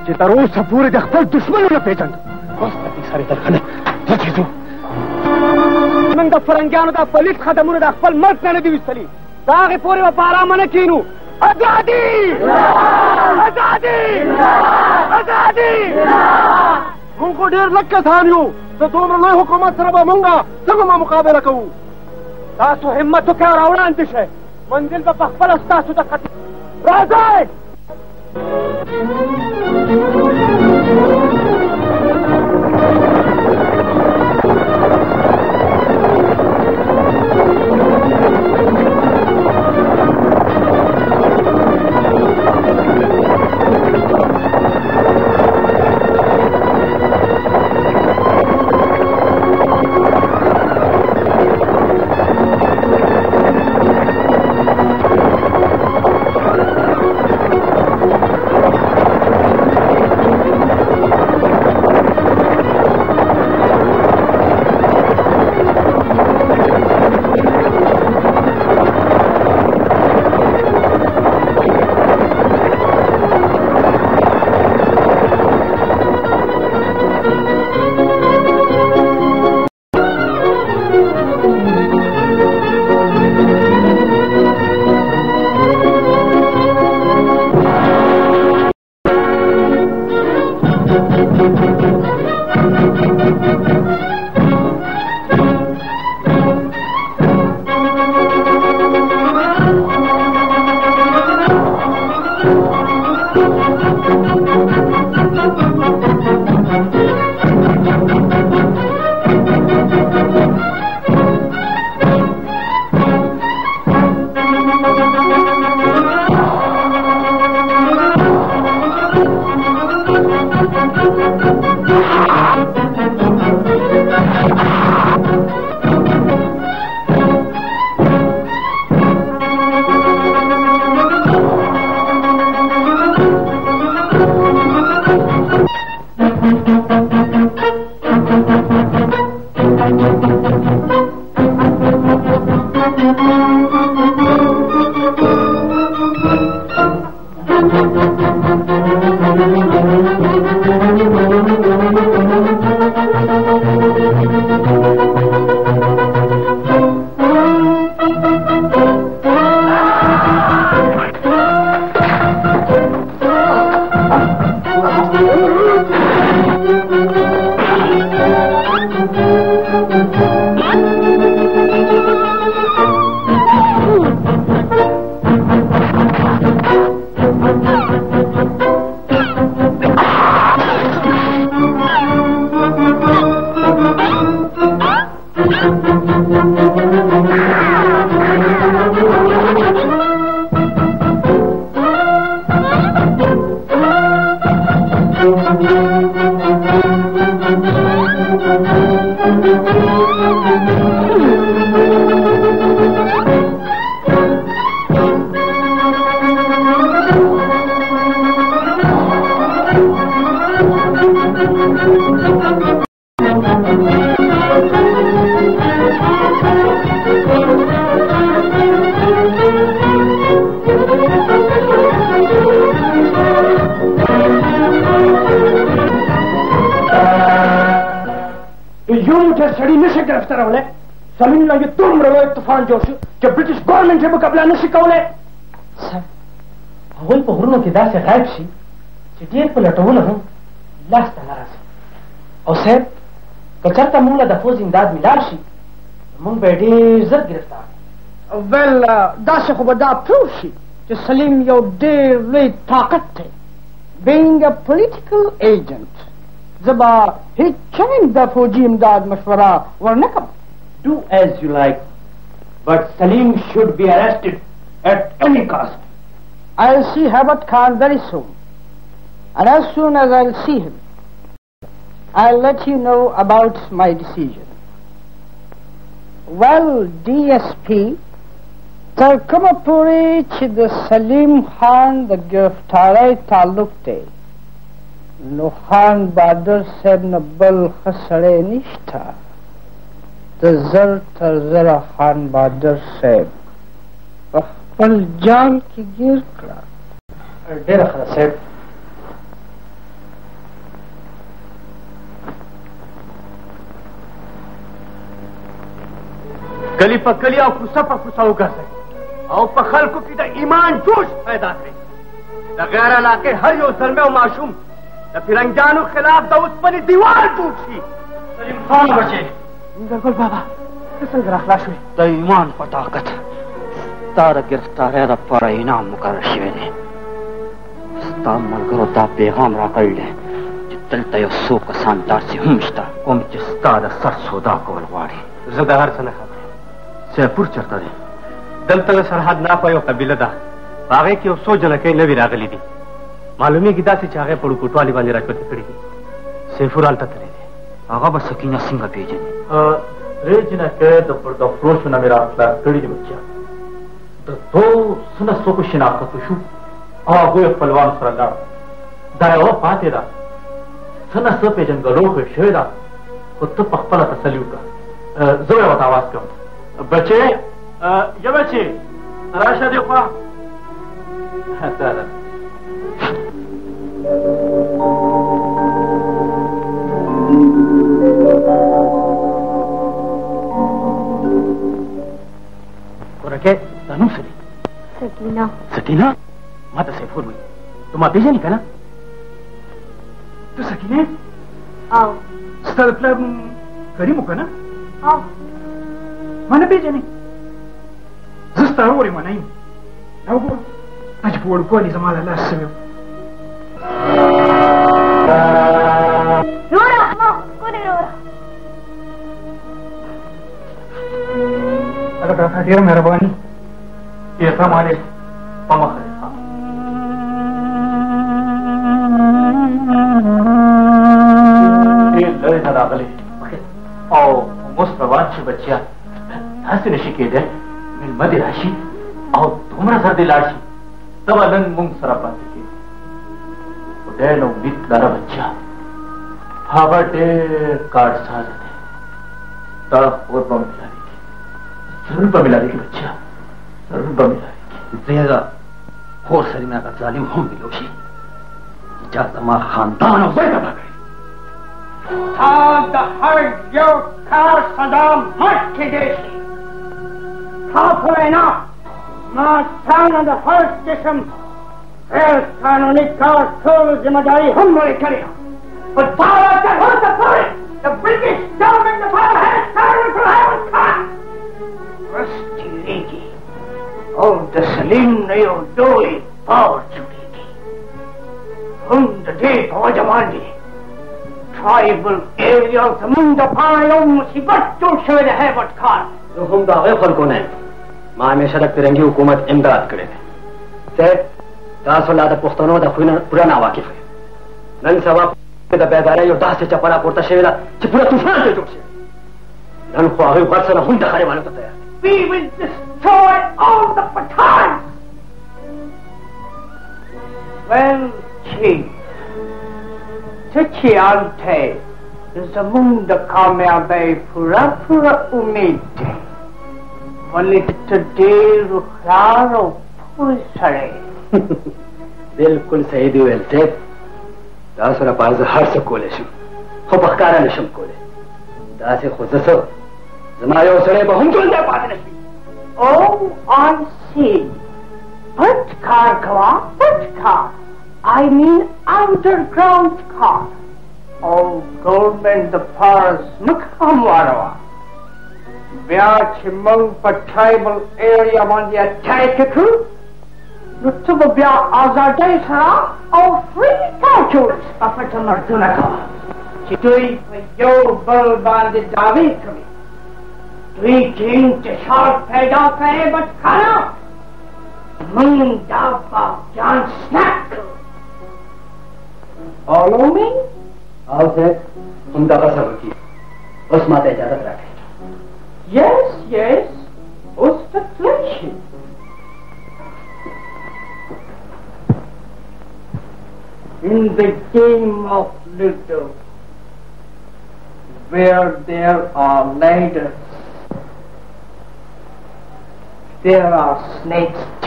چې تر اوسه پورې د خپل دشمنو نه پېژند. اوس د دې ساري درخانه ځکه ځو موږ د فرنګیانو د پلیت خدمونه د خپل ملک نه دي ویستلي. د هغې پورې به په ارامه نه کښېنو. ازادي ازادي ازادي. موږ خو ډېر لږ کسان یو، د دومره لوی حکومت سره به موږ څنګه مقابله کوو؟ تاسو همت وکړئ او راوړاندې شئ. منزل به په خپله ستاسو د قتل. راځئ. طوفان جوړ شو چې برټش ګورنمنټ یې مقابله نشي کولی. صاحب هغوی په غرونو کې داسې غایب شي چې ډېر په لټولو هم لاسته نه راسي. او صاحب که چېرته موږ له د پوځ امداد میلاړ شي موږ به یې ډېر زر ګرفتار کړو. ول داسې خو به دا پروف شي چې سلیم یو ډېر لوی طاقت دی. being a political agent زه به هېڅ چند د فوجي امداد مشوره ورنه کړم. Do as you like, but Salim should be arrested at any cost. I'll see Herbert Khan very soon, and as soon as I'll see him, I'll let you know about my decision. Well, DSP, تر کومه پورې چې د سلیم خان د ګرفتارۍ تعلق دی نو خان بهادر صاحب نه بل ښه سړی نشته. د زر تر زره خان بهادر صاحب په خپل جال کې ګیر کړه. ډېره ښه ده صاحب، गली पर गली और कुसा पर कुसा उगा सके और पर खल्कु की द ईमान जोश पैदा करे द गैर इलाके हर यो ज़ल्मे और माशूम द फिरंजानों खिलाफ द उस पर दीवार टूटी सलीम खान बचे बिल्कुल बाबा किसल ग्राखलाश हुई द ईमान पर ताकत तार गिरफ्तार है द पर इनाम मुकर्रर शिवे ने स्ता मलगरो दा पैगाम रा कर ले जितल तय सो कसानदार से हमश्ता कोम जिस्ता द सर सोदा को वलवाड़ी ज़दहर सने खबर सैपुर चरता दे दल तक सरहद ना पायो कबीला दा बागे की 100 जन के नवी रागली दी मालूमी गिदा से चाहे पड़ू कुटवाली बांधे रखो तिकड़ी की सेफुर आलता तले दे आगा बस सकीना सिंह पेजने रेजना के द फ्रोश ना मेरा क्लास कड़ी बच्चा द दो सुना सो को शिनाख्त शु आ गो पहलवान सरला दायो पातेदा सुना सो पेजन गलो के शेदा खुद पखपला तसलियु का जोर आवाज कम बच्चे ये बच्चे राशा देखो रखे तनु सली सकीना सकीना माता से फूल हुई तुम आप भेजे नहीं कहना तो सकीने आओ स्तर प्लब करी मुका ना आओ mana bejani zasta ori mana yin nago aji por ko ni zamala la sebe रोरा कौन है रोरा अगर का ढेर मेहरबानी ये हमारे पामा ये लड़े था दागले और मुस्तवाद से बच्चा हंस नशी दे मिल मद राशि और तुमरा सर्दी लाशी तब अलन मुंग सरापा के उडेनो बीत दारा बच्चा हावटे कार्ड साज दे ता और बम मिला दे बच्चा जरूर बम मिला दे देगा खोर सरीना का जालिम हम मिलोशी जातमा खानदान और वैदा भागे the hard your car Saddam Markedeshi. Halfway not town on the first system. There's kanuni car tool zimadari humble kariya. But power that was the point. The British government the power has started to have a car. Rusty Ligi. Oh, the Salim Nayo Doli power chudegi. The day Pawajamandi. Tribal areas among the Payom मुसीबत जो शहर है बटकार जो हम दावे फलकों ने माँ में सड़क तिरंगी हुकूमत इमदाद करे से दास वाला द पुख्तनों द पुराना वाकिफ है नन सवा द बेदारे यो दास से चपरा कोरता शेला चिपुरा तूफान के जोश नन ख्वाही वर्षन हम दखारे वालों का तैयार We will destroy all the Pathans. Well, chief. सच्ची आंटे ज़मीन कामयाबी पूरा पूरा उम्मीद है वली तो देर खारो फूल सड़े बिल्कुल सही दुएल से दासरा पास हर सकोले शु हो बखारा नशम कोले दासे खुद सो जमायो सड़े बहुम चल दे पाते नहीं Oh, I see. Patkar kawa, patkar. I mean underground car. Oh, government the Paras Mukhamwarawa. Vyach among the tribal area on the attack crew. Nutubya Azadeh Sara, oh, free cartoons. After Martunaka. Chitui for your bull banded Davi Kami. Tui king to short paid off but Kana. Moon Dava John Snack. Follow me? आओ से हम दावा सब की उस माता इजाजत रखे Yes, yes. What's the pleasure? In the game of Ludo, where there are ladders, there are snakes